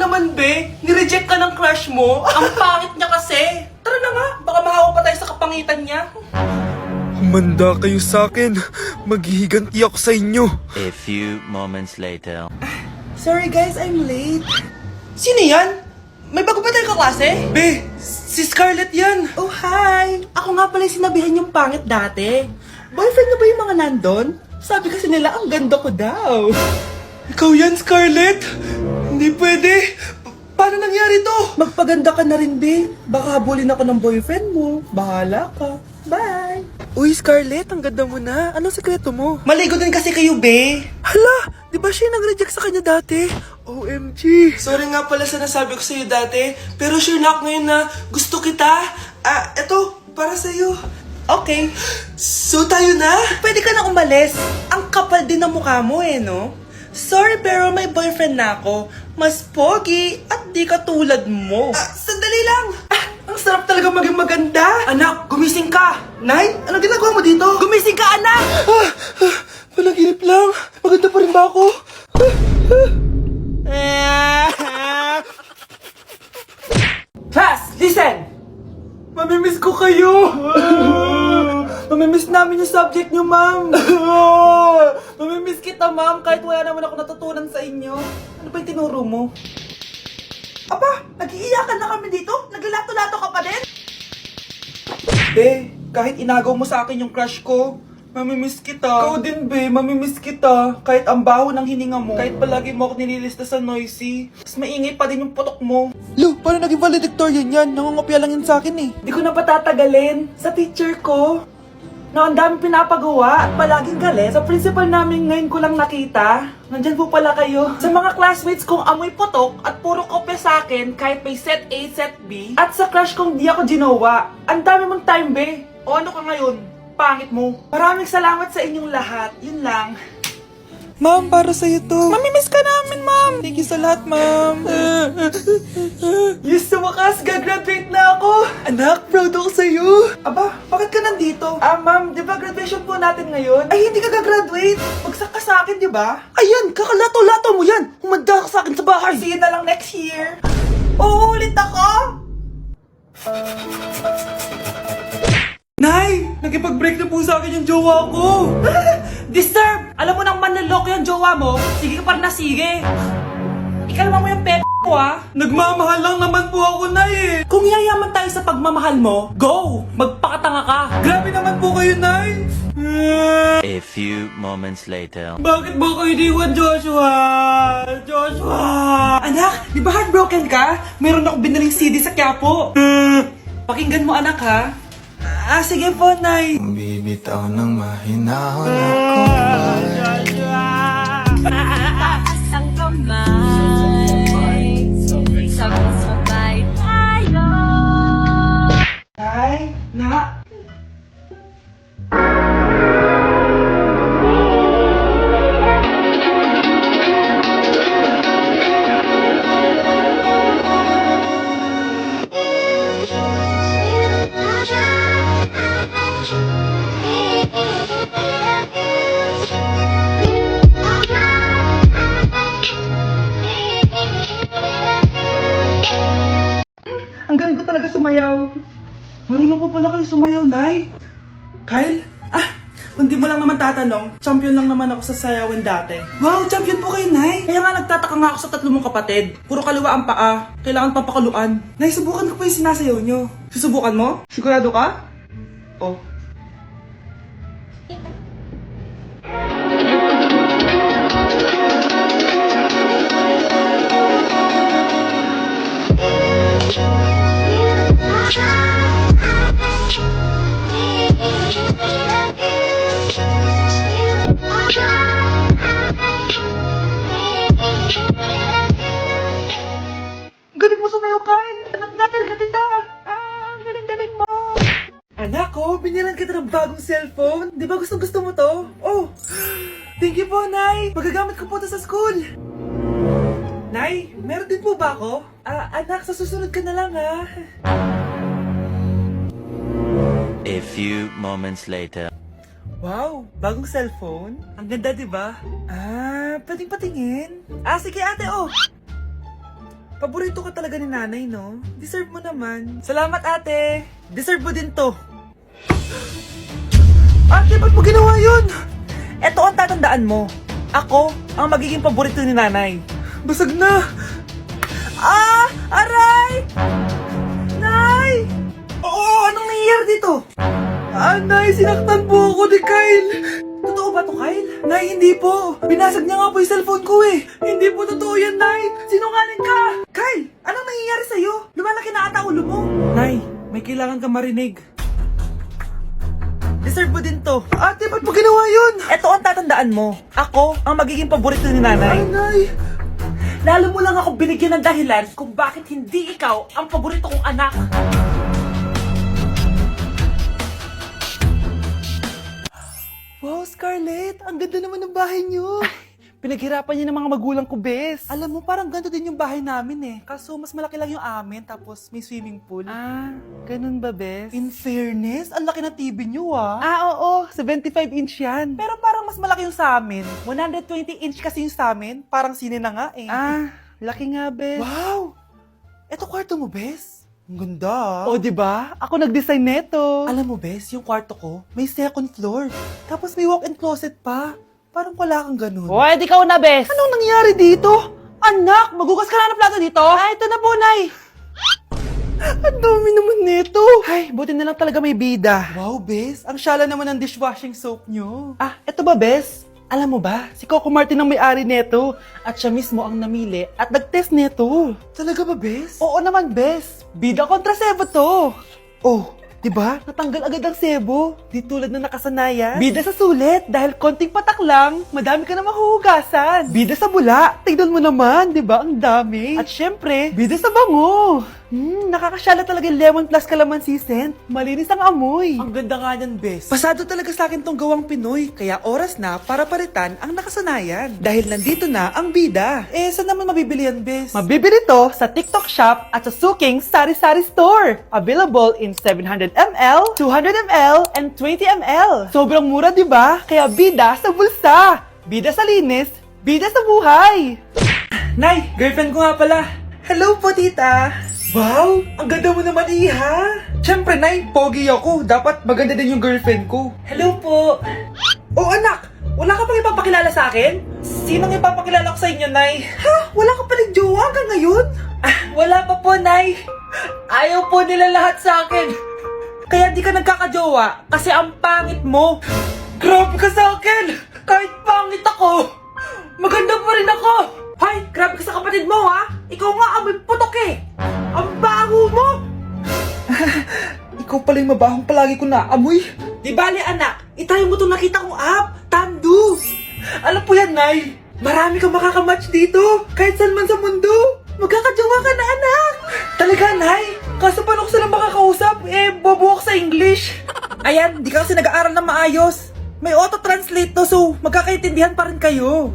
naman, be? Nireject ka ng crush mo? Ang pangit niya kasi. Tara na nga, baka mahawa pa tayo sa kapangitan niya. Humanda kayo sa akin. Maghihiganti ako sa inyo. A few moments later. Sorry guys, I'm late. Sino yan? May bago ba tayong kaklase? Be, si Scarlett yan. Oh, hi. Ako nga pala yung sinabihan yung pangit dati. Boyfriend na ba yung mga nandun? Sabi kasi nila, ang ganda ko daw. Ikaw yan, Scarlett? Hindi pwede. Paano nangyari to? Magpaganda ka na rin, be. Baka habulin ako ng boyfriend mo. Bahala ka. Bye. Uy, Scarlett, ang ganda mo na. Anong sekreto mo? Maligo din kasi kayo, be. Hala, di ba siya nag-reject sa kanya dati? OMG. Sorry nga pala sa nasabi ko sa'yo dati, pero sure na ako ngayon na gusto kita. Eto, para sa'yo. Okay. So tayo na? Pwede ka na umalis. Ang kapal din ng mukha mo no? Sorry pero may boyfriend na ako. Mas pogi at di ka tulad mo. Sandali lang. Ang sarap talaga maging maganda. Anak, gumising ka. Nay, ano ginagawa mo dito? Gumising ka, anak! Panaginip lang. Maganda pa rin ba ako? Class, listen! Mamimiss ko kayo! Mamimiss namin yung subject nyo, ma'am! Mamimiss kita, ma'am, kahit wala naman ako natutunan sa inyo. Ano ba yung tinuro mo? Aba, nag-iiyakan na kami dito? Naglalato-lato ka pa din? Be, kahit inagaw mo sa akin yung crush ko, mamimiss kita. Ikaw din, be. Mamimiss kita. Kahit ang baho ng hininga mo. Kahit palagi mo ako nililista sa noisy. Mas maingay pa din yung putok mo. Lo, paano naging valedictorian yan? Nangungopia lang yun sa akin eh. Di ko na patatagalin. Sa teacher ko, na ang dami pinapagawa at palaging galit. Sa principal namin ngayon ko lang nakita. Nandyan po pala kayo. Sa mga classmates kong amoy putok at puro kopya sa akin kahit may set A, set B. At sa crush kong di ako ginawa. Ang dami mong time, be. O ano ka ngayon? Pangit mo. Maraming salamat sa inyong lahat. Yun lang. Ma'am, para sa'yo to. Mamimiss ka namin, ma'am. Thank you sa lahat, ma'am. Yes, sa wakas, gagraduate na ako. Anak, proud ako sa'yo. Aba, bakit ka nandito? Ma'am, di ba graduation po natin ngayon? Ay, hindi ka gagraduate. Bagsak ka sa akin, di ba? Ayan, kakalato-lato mo yan. Humanda ka sa akin sa bahay. See you na lang next year. Uulit ako. Nay, nakipag-break na po sa akin yung jowa ko. Disturb! Alam mo nang manloloko yung jowa mo, sige ka pa rin na sige. Ikalma mo yung mo Nagmamahal lang naman po ako, Nay eh. Kung yayaman tayo sa pagmamahal mo, go! Magpakatanga ka. Grabe naman po kayo, Nay. A few moments later. Bakit ba kayo iniwan, Joshua? Joshua! Anak, di ba heartbroken ka? Meron ako binaling CD sa Quiapo. Pakinggan mo, anak, ha? Sige po, Nay. Bibitaw ng mahinahon ako. Taas ang kamay, sabay-sabay tayo. Nay, na. Ang galing ko talaga sumayaw. Marunong po pala kayo sumayaw, Nay. Kyle? Kung di mo lang naman tatanong, champion lang naman ako sa sayawan dati. Wow, champion po kayo, Nay. Kaya nga nagtataka nga ako sa tatlo mong kapatid. Puro kaliwa ang paa. Kailangan papakaluan. Nay, subukan ko pa yung sinasayaw nyo. Susubukan mo? Sigurado ka? Oh. Galing mo sumayaw, Kyle. Anak natin, gatita. Galing-galing mo. Anak ko, binilan kita ng bagong cellphone. Di ba gusto mo to? Oh, thank you po, Nay. Magagamit ko po to sa school. Nay, meron din po ba ako? Anak, sa susunod ka na lang, ha? A few moments later. Wow, bagong cellphone? Ang ganda, di ba? Pwedeng patingin? Sige ate, oh. Paborito ka talaga ni nanay, no? Deserve mo naman. Salamat, ate. Deserve mo din to. Ate, ba't mo ginawa yun? Eto ang tatandaan mo. Ako ang magiging paborito ni nanay. Basag na. Ah! Aray! Nay! Oo, anong nangyayari dito? Ah, Nay, sinaktan po ako ni Kyle. Totoo ba to, Kyle? Nay, hindi po. Binasag niya nga po yung cellphone ko eh. Hindi po totoo yan, Nay. Sinungaling ka. Kyle, anong nangyayari sa'yo? Lumalaki na ata ulo mo. Nay, may kailangan ka marinig. Deserve mo din to. Ate, ba't mo ginawa yun? Eto ang tatandaan mo. Ako ang magiging paborito ni nanay. Ay, Nay. Lalo mo lang ako binigyan ng dahilan kung bakit hindi ikaw ang paborito kong anak. Wow, Scarlett! Ang ganda naman ng bahay niyo! Pinaghirapan niyo ng mga magulang ko, Bes. Alam mo, parang ganito din yung bahay namin eh. Kaso mas malaki lang yung amin, tapos may swimming pool. Ah, ganun ba, Bes? In fairness, ang laki ng TV niyo ah. Ah, oo. 75-inch yan. Pero parang mas malaki yung sa amin. 120-inch kasi yung sa amin. Parang sine na nga eh. Ah, laki nga, Bes. Wow! Eto kwarto mo, Bes? Ang ganda. O, diba? Ako nag-design neto. Alam mo, Bes, yung kwarto ko, may second floor. Tapos may walk-in closet pa. Parang wala kang ganun. O, edi ka na, Bes. Anong nangyari dito? Anak, magugas ka na ng plato dito? Ah, ito na po, Nay. Ang dami naman nito. Ay, buti na lang talaga may bida. Wow, Bes. Ang syala naman ng dishwashing soap nyo. Ah, eto ba, Bes? Alam mo ba, si Coco Martin ang may-ari neto at siya mismo ang namili at nag-test neto. Talaga ba, Bes? Oo naman, Bes. Bida kontra sebo to. Oh, diba? Natanggal agad ang sebo. Di tulad na nakasanayan. Bida sa sulit dahil konting patak lang, madami ka na mahuhugasan. Bida sa bula, tignan mo naman, diba? Ang dami. At syempre, bida sa bango. Nakakasyala talaga yung lemon plus calamansi scent. Malinis ang amoy. Ang ganda nga yan, Bes. Pasado talaga sa akin tong gawang Pinoy. Kaya oras na para palitan ang nakasanayan. Dahil nandito na ang bida. Eh, saan naman mabibili yan, Bes? Mabibili to sa TikTok Shop at sa Suking Sari Sari Store. Available in 700ml, 200ml, and 20ml. Sobrang mura, di ba? Kaya bida sa bulsa. Bida sa linis. Bida sa buhay. Nay, girlfriend ko nga pala. Hello po, tita. Wow, ang ganda mo naman, Iha. Siyempre, Nay, pogi ako. Dapat maganda din yung girlfriend ko. Hello po. Oh, anak, wala ka pang ipapakilala sa akin? Sinong ipapakilala ko sa inyo, Nay? Ha? Wala ka palang jowa hanggang ngayon? Ah, wala pa po, Nay. Ayaw po nila lahat sa akin. Kaya di ka nagkakajowa kasi ang pangit mo. Grabe ka sa akin. Kahit pangit ako, maganda pa rin ako. Hay, grabe ka sa kapatid mo, ha? Ikaw nga amoy putok eh. Ang baho mo! Ikaw pala yung mabahong palagi ko naamoy. Di bali, anak. Itayo mo itong nakita kong app. Tandu. Alam po yan, Nay. Marami kang makakamatch dito. Kahit saan man sa mundo. Magkakajowa ka na, anak. Talaga, Nay? Kaso paano ko silang makakausap? Eh, bobo ako sa English. Ayan, di ka kasi nag-aaral na maayos. May auto-translate to, so magkakaintindihan pa rin kayo.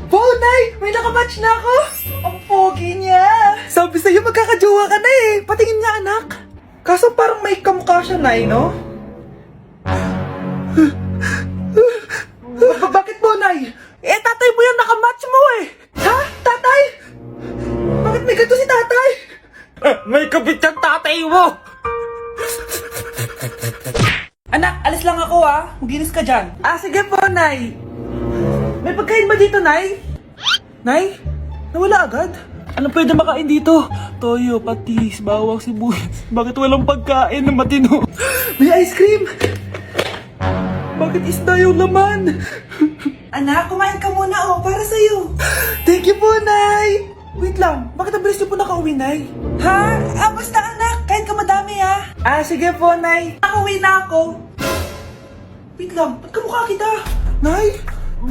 Wow, Nay! May nakamatch na ako! Ang pogi niya! Sabi sa'yo, magkakajowa ka na eh! Patingin nga, anak! Kaso parang may kamukha siya, Nay, no? Bakit po, Nay? Eh, tatay mo yung nakamatch mo eh! Ha? Tatay? Bakit may ganito si tatay? May kabit yung tatay mo! Anak, alis lang ako ah. Maginis ka dyan. Ah, sige po, Nay. May pagkain ba dito, Nay? Nay? Nawala agad? Anong pwede makain dito? Toyo, patis, bawang, sibuyas. Bakit walang pagkain na matino? May ice cream! Bakit isda yung laman? Anak, kumain ka muna oh, para sa'yo. Thank you po, Nay! Wait lang, bakit ang bilis niyo po nakauwi, Nay? Ha? Ah, basta anak, kain ka madami ha. Ah, sige po, Nay. Nakauwi na ako. Wait lang, ba't kamukha kita? Nay,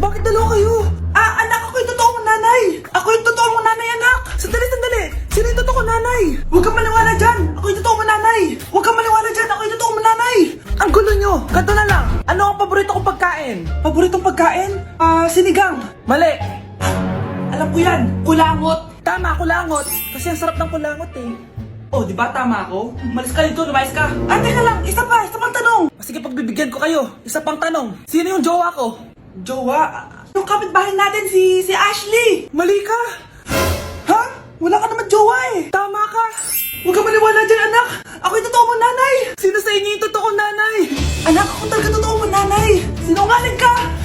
bakit dalawa kayo? Ah, anak, ako yung totoo mong nanay. Ako yung totoo mong nanay, anak. Sandali, sandali. Sino yung totoo kong nanay? Huwag kang maniwala dyan. Ako yung totoo mong nanay. Huwag kang maniwala dyan. Ako yung totoo mong nanay. Ang gulo nyo. Ganto na lang. Ano ang paborito kong pagkain? Paboritong pagkain? Sinigang. Mali. Alam ko yan. Kulangot. Tama, kulangot. Kasi ang sarap ng kulangot eh. Oh, di ba tama ako? Malis ka dito, lumayas ka. Ah, teka lang. Isa pang tanong. Sige, pagbibigyan ko kayo. Isa pang tanong. Sino yung jowa ko? Jowa? Yung kapitbahay natin, si Ashley. Mali ka. Ha? Wala ka naman eh. Tama ka. Huwag ka maniwala dyan, anak. Ako yung totoo mong nanay. Sino sa inyo yung totoo nanay? Anak, ako talaga totoo mong nanay. Sinungaling ka.